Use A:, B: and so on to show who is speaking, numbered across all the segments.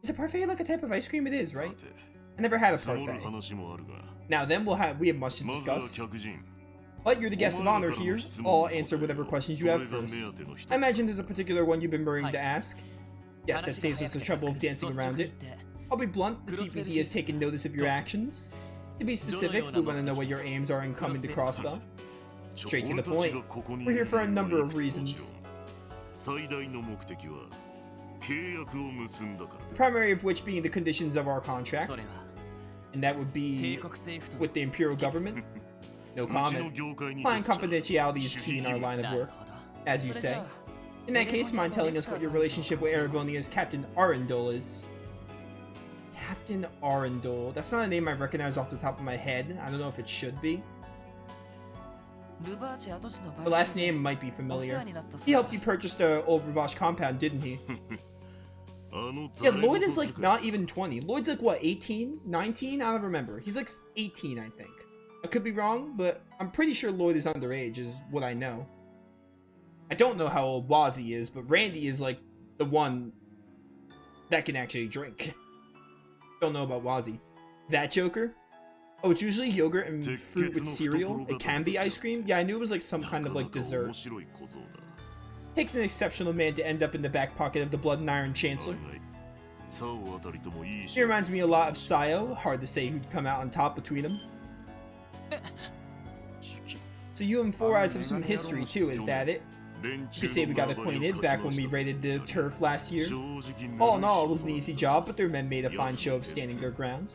A: Is a parfait like a type of ice cream? It is, right? I never had a parfait. Now then, we have much to discuss. But you're the guest of honor here. I'll answer whatever questions you have first. I imagine there's a particular one you've been burning to ask. Yes, that saves us the trouble of dancing around it. I'll be blunt, the CPD has taken notice of your actions. To be specific, we want to know what your aims are in coming to Crossbell. Straight to the point. We're here for a number of reasons. The primary of which being the conditions of our contract. And that would be with the Imperial Government. No comment. Client confidentiality is key in our line of work, as you say. In that case, mind telling us what your relationship with Aragonia's Captain Arundel is? Captain Arundel. That's not a name I recognize off the top of my head. I don't know if it should be. The last name might be familiar. He helped you purchase the old Ravash compound, didn't he? Yeah, Lloyd is like not even 20. Lloyd's like what, 18? 19? I don't remember. He's like 18, I think. I could be wrong, but I'm pretty sure Lloyd is underage, is what I know. I don't know how old Wazzy is, but Randy is like the one that can actually drink. Don't know about Wazzy. That Joker? Oh, it's usually yogurt and fruit with cereal. It can be ice cream. Yeah, I knew it was like some kind of like dessert. Takes an exceptional man to end up in the back pocket of the Blood and Iron Chancellor. He reminds me a lot of Sayo. Hard to say who'd come out on top between them. So you and Four Eyes have some history too, is that it? You could say we got acquainted back when we raided the turf last year. All in all, it was an easy job, but their men made a fine show of standing their ground.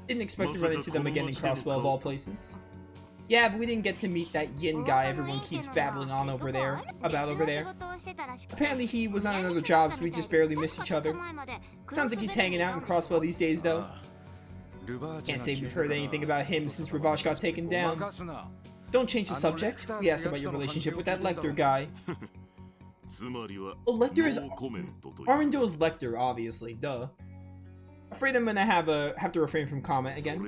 A: Didn't expect to run into them again in Crossbell of all places. Yeah, but we didn't get to meet that Yin guy everyone keeps babbling on over there. Apparently he was on another job, so we just barely missed each other. Sounds like he's hanging out in Crossbell these days, though. Can't say we've heard anything about him since Ravash got taken down. Don't change the subject. We asked about your relationship with that Lecter guy. Oh, Lecter is... Arendel's Lecter, obviously. Duh. Afraid I'm gonna have to refrain from comment again.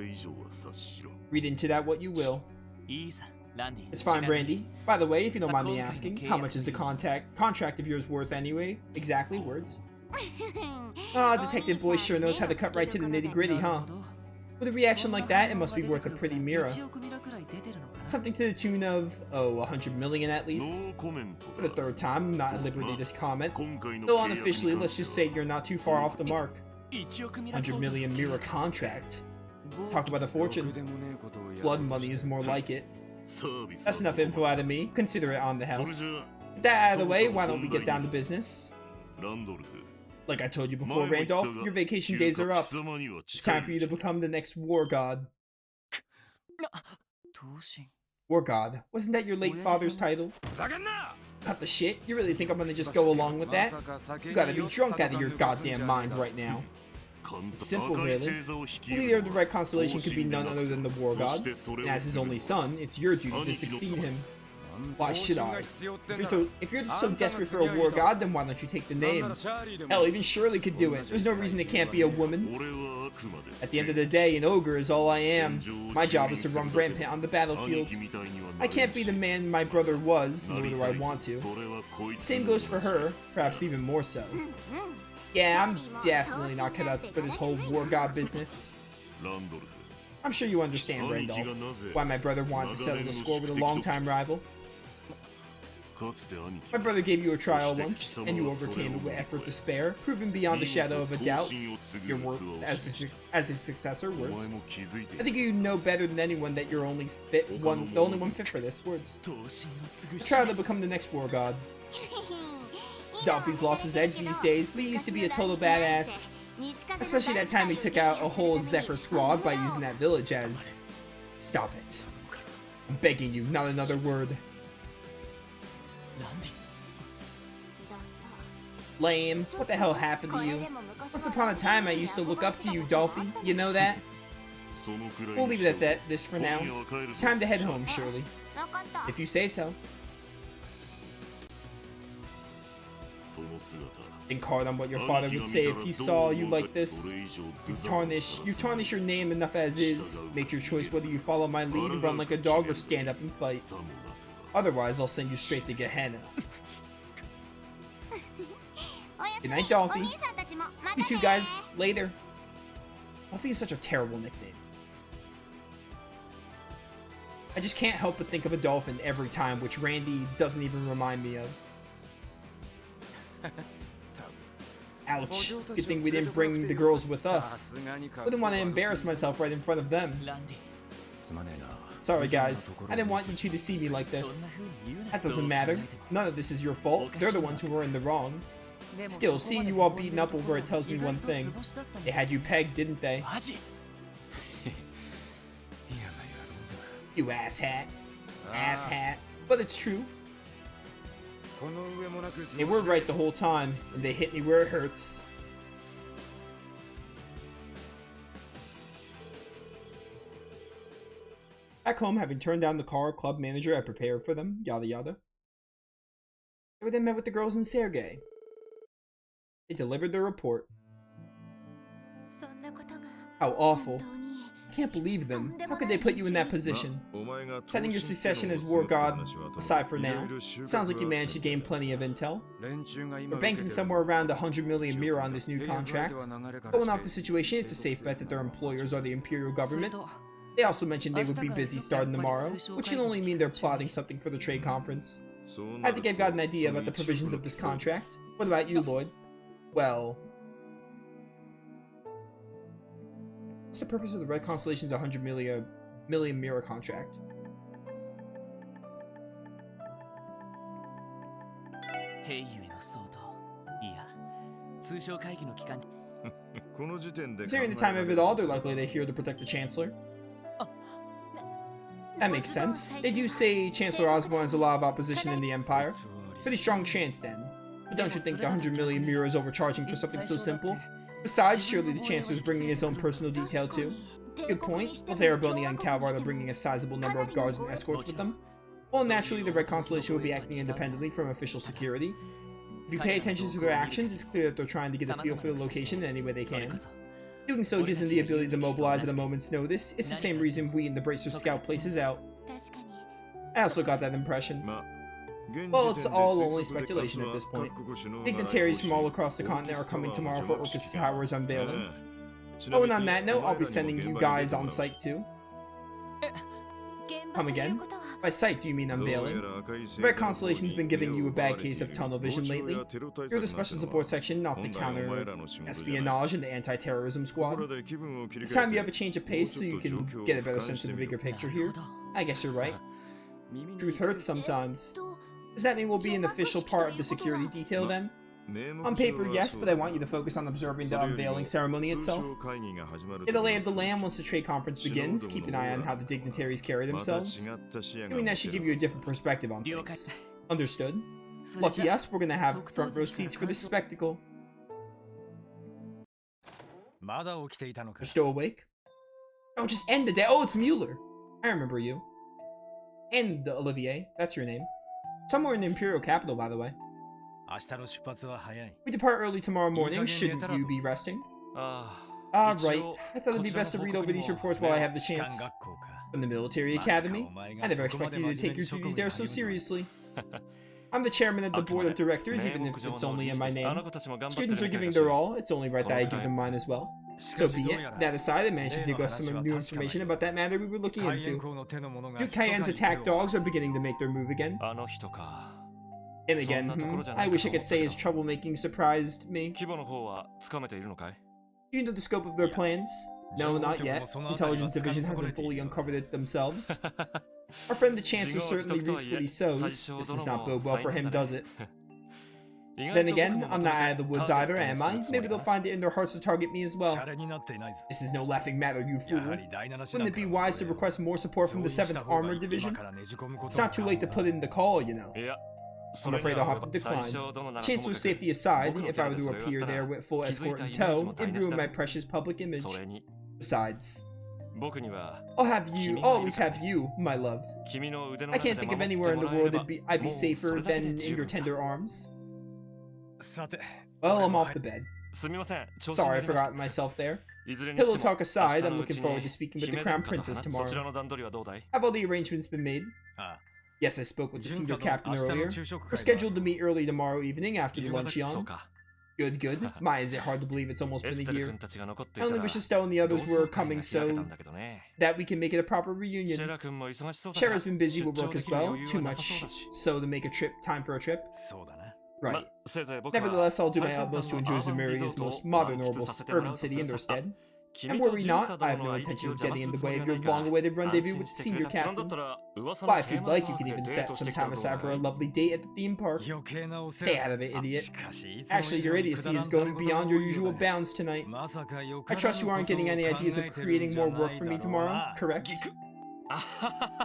A: Read into that what you will. It's fine, Brandy. By the way, if you don't mind me asking, how much is the contract of yours worth anyway? Exactly, words. Ah, Detective Boy sure knows how to cut right to the nitty-gritty, huh? With a reaction like that, it must be worth a pretty mirror. Something to the tune of, oh, 100 million at least? For the third time, I'm not at liberty to comment. Though unofficially, let's just say you're not too far off the mark. 100 million mirror contract. Talk about a fortune. Blood money is more like it. That's enough info out of me. Consider it on the house. With that out of the way, why don't we get down to business? Like I told you before, Randolph, your vacation days are up. It's time for you to become the next war god. War god? Wasn't that your late father's title? Cut the shit? You really think I'm gonna just go along with that? You gotta be drunk out of your goddamn mind right now. It's simple, really. The leader of the Red Constellation could be none other than the War God, and as his only son, it's your duty to succeed him. Why should I? If you're so desperate for a War God, then why don't you take the name? Hell, even Shirley could do it. There's no reason it can't be a woman. At the end of the day, an ogre is all I am. My job is to run rampant on the battlefield. I can't be the man my brother was, nor do I want to. Same goes for her, perhaps even more so. Yeah, I'm definitely not cut out for this whole War God business. I'm sure you understand, Randolph, why my brother wanted to settle the score with a longtime rival. My brother gave you a trial once, and you overcame it with effort to spare, proving beyond a shadow of a doubt your worth as his successor. Words. I think you know better than anyone that you're the only one fit for this. Words. Try to become the next War God. Dolphy's lost his edge these days, but he used to be a total badass. Especially that time he took out a whole Zephyr squad by using that village as... Stop it. I'm begging you, not another word. Lame. What the hell happened to you? Once upon a time I used to look up to you, Dolphy. You know that? We'll leave it at this for now. It's time to head home, Shirley. If you say so. Think hard on what your father would say if he saw you like this. You tarnish your name enough as is. Make your choice whether you follow my lead and run like a dog or stand up and fight. Otherwise, I'll send you straight to Gehenna. Good night, Dolphy. You two guys later. Buffy is such a terrible nickname. I just can't help but think of a dolphin every time, which Randy doesn't even remind me of. Ouch. Good thing we didn't bring the girls with us. Wouldn't want to embarrass myself right in front of them. Sorry guys, I didn't want you two to see me like this. That doesn't matter. None of this is your fault. They're the ones who were in the wrong. Still, seeing you all beaten up over it tells me one thing. They had you pegged, didn't they? You asshat. Asshat. But it's true. They were right the whole time, and they hit me where it hurts. Back home, having turned down the car club manager had prepared for them, yada yada. They were then met with the girls and Sergei. They delivered their report. How awful. I can't believe them. How could they put you in that position? Setting your succession as war god aside for now, sounds like you managed to gain plenty of intel. We're banking somewhere around 100 million mira on this new contract. Going off the situation, it's a safe bet that their employers are the Imperial government. They also mentioned they would be busy starting tomorrow, which can only mean they're plotting something for the trade conference. I think I've got an idea about the provisions of this contract. What about you, Lloyd? Well... what's the purpose of the Red Constellation's 100 million mirror contract? Considering the time of it all, they're likely to here to protect the Chancellor. That makes sense. They do say Chancellor Osborne has a lot of opposition in the Empire. Pretty strong chance then. But don't you think the 100 million mirror is overcharging for something so simple? Besides, surely the Chancellor's bringing his own personal detail too. Good point. Both Ereboni and Calvard are bringing a sizable number of guards and escorts with them. Well, naturally, the Red Constellation will be acting independently from official security. If you pay attention to their actions, it's clear that they're trying to get a feel for the location in any way they can. Doing so gives them the ability to mobilize at a moment's notice. It's the same reason we and the Bracer scout places out. I also got that impression. Well, it's all only speculation at this point. Dignitaries from all across the continent are coming tomorrow for Orcus Tower's unveiling. Oh, and on that note, I'll be sending you guys on site too. Come again? By site, do you mean unveiling? The Red Constellation's been giving you a bad case of tunnel vision lately. You're the special support section, not the counter-espionage and the anti-terrorism squad. It's time you have a change of pace so you can get a better sense of the bigger picture here. I guess you're right. Truth hurts sometimes. Does that mean we'll be an official part of the security detail then? On paper, yes, but I want you to focus on observing the unveiling ceremony itself. Get a lay of the land once the trade conference begins. Keep an eye on how the dignitaries carry themselves. Doing that should give you a different perspective on things. Understood? Lucky us, we're gonna have front row seats for this spectacle. You're still awake? Oh, just end the day. Oh, it's Mueller. I remember you. And Olivier, that's your name. Somewhere in the Imperial capital, by the way. We depart early tomorrow morning. Shouldn't you be resting? Right. I thought it'd be best to read over these reports while I have the chance. From the military academy? I never expected you to take your duties there so seriously. I'm the chairman of the board of directors, even if it's only in my name. Students are giving their all. It's only right that I give them mine as well. So be it. That aside, I managed to dig us some new information about that matter we were looking into. Duke Cayenne's attack dogs are beginning to make their move again. And again, I wish I could say his troublemaking surprised me. Do you know the scope of their plans? No, not yet. Intelligence Division hasn't fully uncovered it themselves. Our friend the Chancellor certainly reaps what he sows. This does not bode well for him, does it? Then again, I'm not out of the woods either, am I? Maybe they'll find it in their hearts to target me as well. This is no laughing matter, you fool. Wouldn't it be wise to request more support from the 7th Armored Division? It's not too late to put in the call, you know. I'm afraid I'll have to decline. Chancellor's safety aside, if I were to appear there with full escort in tow, it'd ruin my precious public image. Besides, I'll always have you, my love. I can't think of anywhere in the world I'd be safer than in your tender arms. Well, I'm off to bed. Sorry, I forgot myself there. Pillow talk aside, I'm looking forward to speaking with the Crown Princess tomorrow. Have all the arrangements been made? Yes, I spoke with the senior captain earlier. We're scheduled to meet early tomorrow evening after the luncheon. Good, good. My, is it hard to believe it's almost been a year. I only wish Estelle and the others were coming so that we can make it a proper reunion. Shara's been busy with work as well, too much so to make time for a trip. Right. Nevertheless, I'll do my utmost to enjoy Zemuria's most modern urban city in their stead. And worry not, I have no intention of getting in the way of your long-awaited rendezvous with Senior Captain. Why, if you'd like, you can even set some time aside for a lovely date at the theme park. Stay out of it, idiot. Actually, your idiocy is going beyond your usual bounds tonight. I trust you aren't getting any ideas of creating more work for me tomorrow, correct?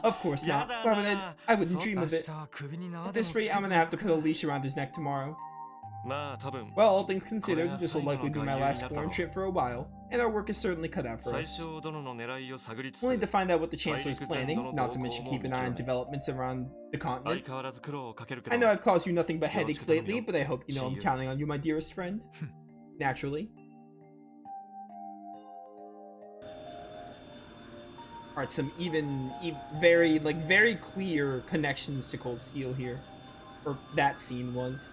A: Of course not. Why would I wouldn't dream of it. At this rate, I'm gonna have to put a leash around his neck tomorrow. Well, all things considered, this will likely be my last foreign trip for a while, and our work is certainly cut out for us. We'll need to find out what the Chancellor's planning, not to mention keep an eye on developments around the continent. I know I've caused you nothing but headaches lately, but I hope you know I'm counting on you, my dearest friend. Naturally. Alright, some very clear connections to Cold Steel here. Or that scene was.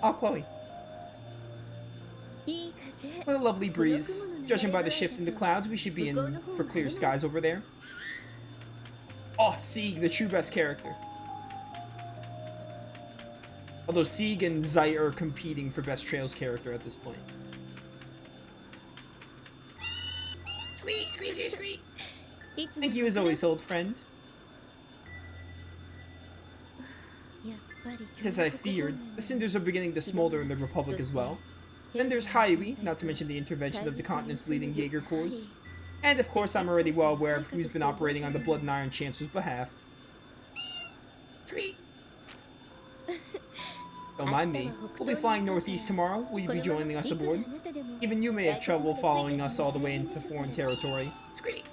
A: Oh, Chloe. What a lovely breeze. Judging by the shift in the clouds, we should be in for clear skies over there. Oh, Sieg, the true best character. Although Sieg and Zeit are competing for best Trails character at this point. Squeak, squeak, squeak, squeak. Thank you as always, old friend. As I feared, the cinders are beginning to smolder in the Republic as well. Then there's Highway, not to mention the intervention of the continent's leading Jaeger Corps. And of course, I'm already well aware of who's been operating on the Blood and Iron Chancellor's behalf. Sweet! Don't mind me. We'll be flying northeast tomorrow. Will you be joining us aboard? Even you may have trouble following us all the way into foreign territory. Sweet!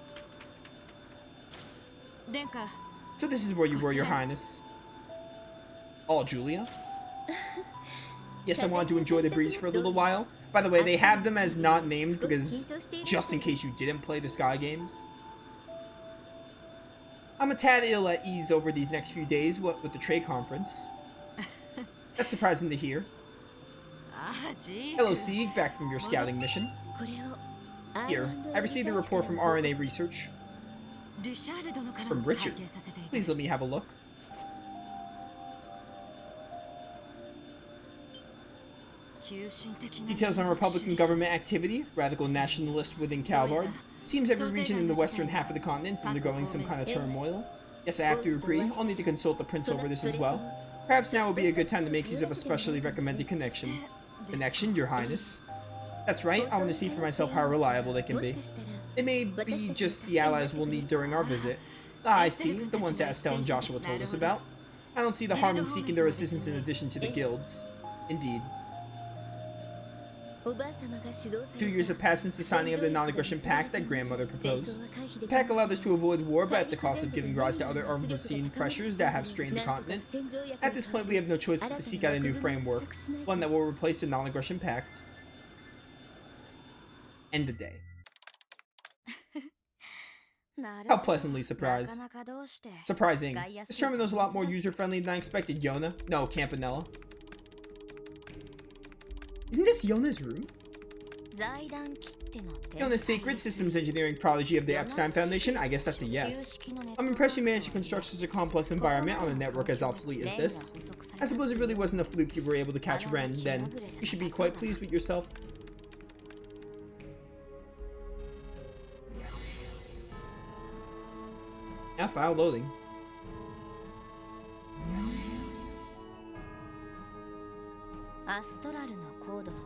A: So this is where you were, Your Highness. Oh, Julia? Yes, I wanted to enjoy the breeze for a little while. By the way, they have them as not named because just in case you didn't play the Sky games. I'm a tad ill at ease over these next few days, what with the trade conference. That's surprising to hear. Hello, Sieg, back from your scouting mission. Here, I received a report from RNA Research. From Richard. Please let me have a look. Details on Republican government activity, radical nationalists within Calvard. Seems every region in the western half of the continent is undergoing some kind of turmoil. Yes, I have to agree. I'll need to consult the prince over this as well. Perhaps now would be a good time to make use of a specially recommended connection. Connection, Your Highness? That's right, I want to see for myself how reliable they can be. It may be just the allies we'll need during our visit. Ah, I see, the ones that Estelle and Joshua told us about. I don't see the harm in seeking their assistance in addition to the guilds. Indeed. 2 years have passed since the signing of the non-aggression pact that grandmother proposed. The pact allowed us to avoid war, but at the cost of giving rise to other unforeseen pressures that have strained the continent. At this point, we have no choice but to seek out a new framework, one that will replace the non-aggression pact. End of day. How pleasantly surprised. Surprising. This terminal is a lot more user-friendly than I expected, Yona. No, Campanella. Isn't this Yona's room? Yona's sacred systems engineering prodigy of the Epstein Foundation? I guess that's a yes. I'm impressed you managed to construct such a complex environment on a network as obsolete as this. I suppose it really wasn't a fluke you were able to catch Ren, then. You should be quite pleased with yourself. Now file loading.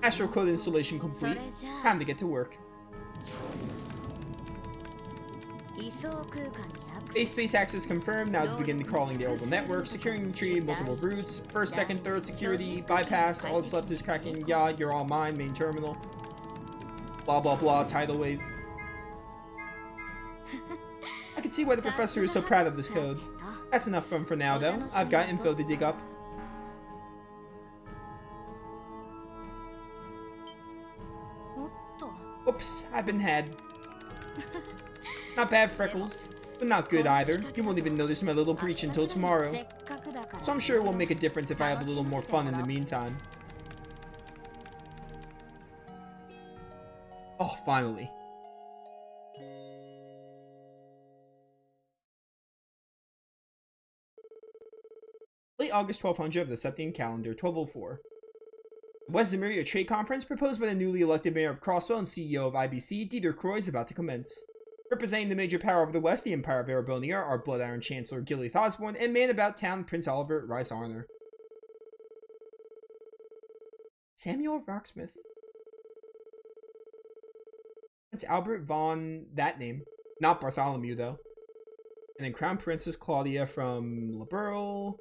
A: Astral code installation complete. Time to get to work. Base space access confirmed. Now to begin crawling the orbital network, securing the tree, multiple routes. First, second, third security, bypass. All that's left is cracking. Yeah, you're all mine. Main terminal. Blah blah blah. Tidal wave. I can see why the professor is so proud of this code. That's enough fun for now, though. I've got info to dig up. Oops, I've been had. Not bad, Freckles, but not good either. You won't even notice my little breach until tomorrow. So I'm sure it won't make a difference if I have a little more fun in the meantime. Oh, finally. Late August 1200 of the Septian calendar, 1204. West Zemuria Trade Conference, proposed by the newly elected mayor of Crossville and CEO of IBC, Dieter Croy, is about to commence. Representing the major power of the West, the Empire of Erebonier, are Blood Iron Chancellor Gilly Osborne and Man About Town Prince Oliver Rice Arner. Samuel Rocksmith. Prince Albert von that name. Not Bartholomew, though. And then Crown Princess Claudia from Liberl.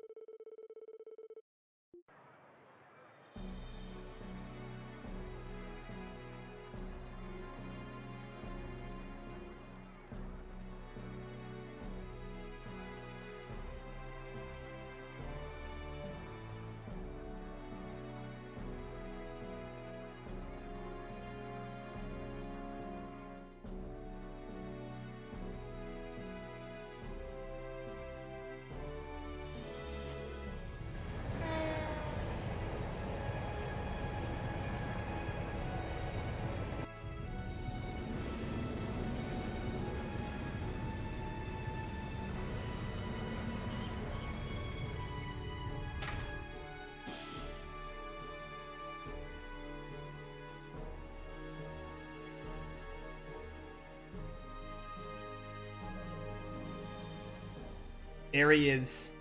A: There he is.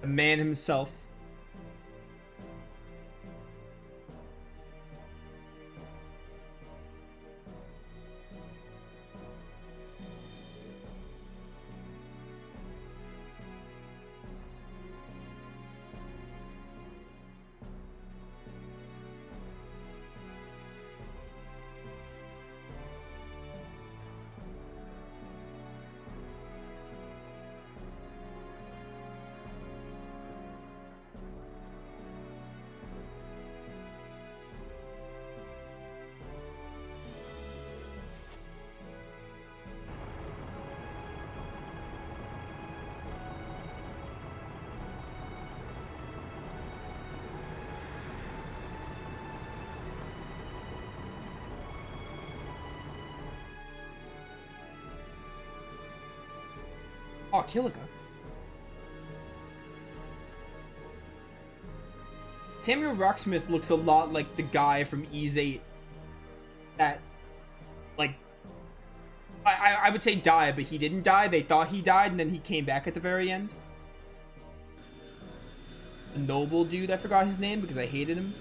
A: The man himself. Oh, Killiga. Samuel Rocksmith looks a lot like the guy from Ys 8 that, like, I would say died, but he didn't die. They thought he died, and then he came back at the very end. A noble dude, I forgot his name because I hated him.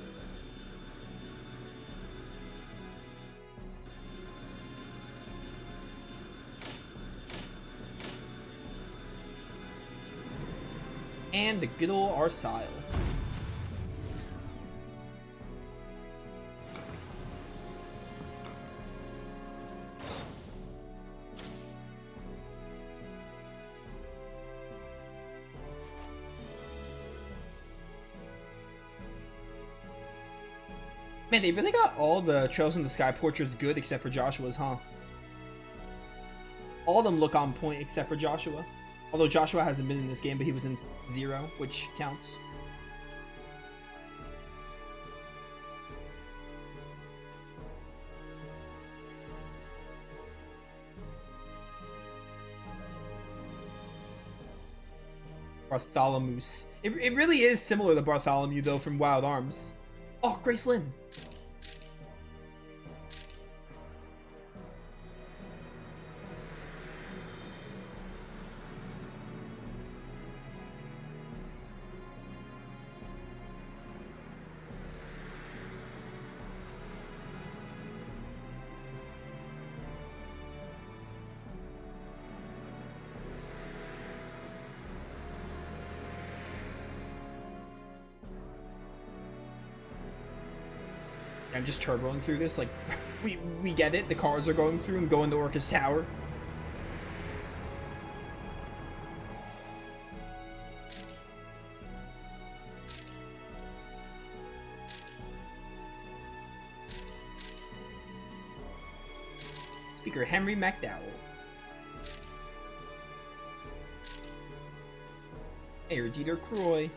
A: And the good old Arsile. Man, they really got all the Trails in the Sky portraits good except for Joshua's, huh? All of them look on point except for Joshua. Although Joshua hasn't been in this game, but he was in 0, which counts. Bartholomew. It really is similar to Bartholomew, though, from Wild Arms. Oh, Grace Lynn. I'm just turboing through this, like, we get it, the cars are going through and going to Orcus Tower. Speaker Henry McDowell. Mayor Dieter Croy.